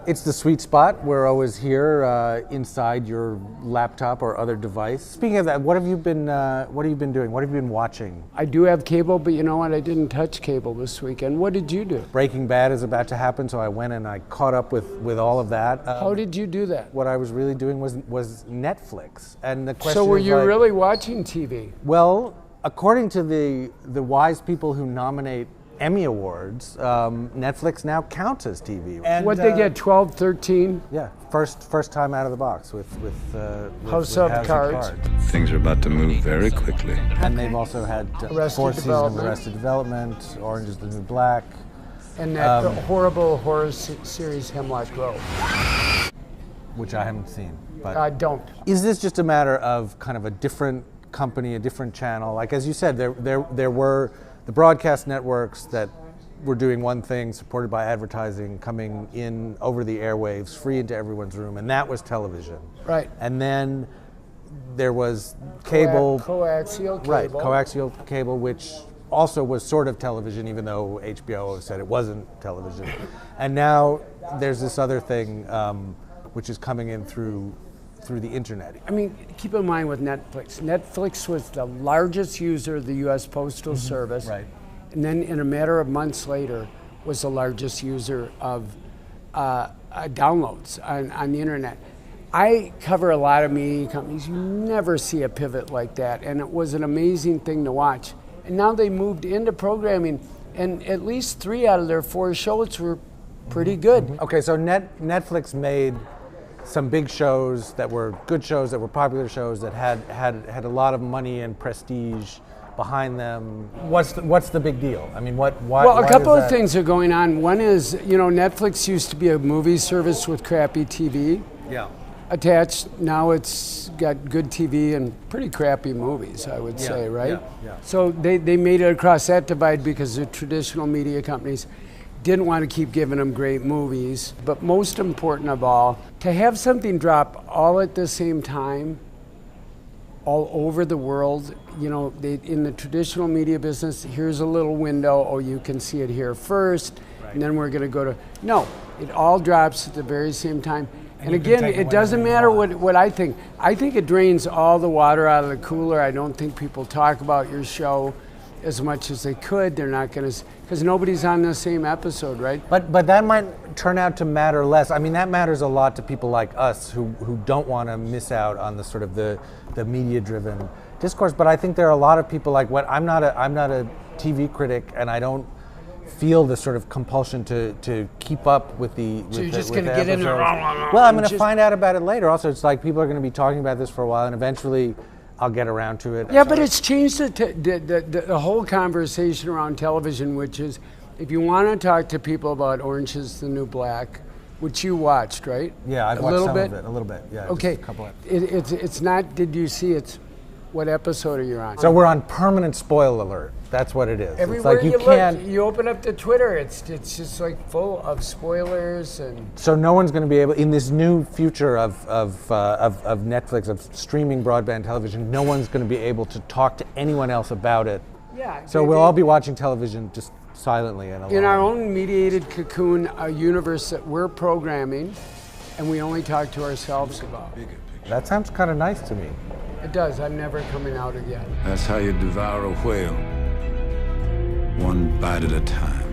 It's the sweet spot. We're always here inside your laptop or other device. Speaking of that, what have you been doing? What have you been watching? I do have cable, but you know what? I didn't touch cable this weekend. What did you do? Breaking Bad is about to happen, so I went and I caught up with all of that. How did you do that? What I was really doing was Netflix, and the question. So were is you like, really watching TV? Well, according to the wise people who nominate Emmy Awards, Netflix now counts as TV. And what they get, 12, 13? Yeah, first time out of the box with House of Cards. Things are about to move very quickly. And they've also had 4 seasons of Arrested Development, Orange is the New Black. And that horrible horror series Hemlock Grove. Which I haven't seen. But don't. Is this just a matter of kind of a different company, a different channel? Like, as you said, there were the broadcast networks that were doing one thing, supported by advertising, coming in over the airwaves, free into everyone's room, and that was television. Right. And then there was cable. Coaxial cable. Right, coaxial cable, which also was sort of television, even though HBO said it wasn't television. And now there's this other thing which is coming in through the internet. I mean, keep in mind with Netflix. Netflix was the largest user of the U.S. Postal Service. Right. And then in a matter of months later, was the largest user of downloads on the internet. I cover a lot of media companies. You never see a pivot like that. And it was an amazing thing to watch. And now they moved into programming, and at least 3 out of their 4 shows were pretty good. Okay, so Netflix made some big shows that were good shows, that were popular shows, that had a lot of money and prestige behind them. What's the big deal? I mean, why? Well, a couple of things are going on. One is, Netflix used to be a movie service with crappy TV attached. Now it's got good TV and pretty crappy movies, I would say, right? Yeah. So they made it across that divide because the traditional media companies didn't want to keep giving them great movies. But most important of all, to have something drop all at the same time, all over the world, in the traditional media business, here's a little window, oh, you can see it here first, right. And then we're going to go to, no, it all drops at the very same time. And again, it doesn't matter what I think. I think it drains all the water out of the cooler. I don't think people talk about your show as much as they could. They're not going to, because nobody's on the same episode, right? But that might turn out to matter less. I mean, that matters a lot to people like us who don't want to miss out on the sort of the media-driven discourse. But I think there are a lot of people like I'm not a TV critic, and I don't feel the sort of compulsion to keep up with the. So you're just going to get in there. Well, I'm going to find out about it later. Also, it's like people are going to be talking about this for a while, and eventually I'll get around to it. Yeah, but it's changed the whole conversation around television, which is, if you want to talk to people about Orange is the New Black, which you watched, right? Yeah, I've watched some of it, a little bit. Yeah. Okay. Just a couple of it's not, did you see it's, what episode are you on? So we're on permanent spoil alert. That's what it is. Everywhere it's like you look, you open up the Twitter, it's just like full of spoilers and. So no one's going to be able, in this new future of Netflix, of streaming broadband television, no one's going to be able to talk to anyone else about it. Yeah. So we'll all be watching television just silently and alone. In our own mediated cocoon, a universe that we're programming, and we only talk to ourselves about. That sounds kind of nice to me. It does. I'm never coming out again. That's how you devour a whale, one bite at a time.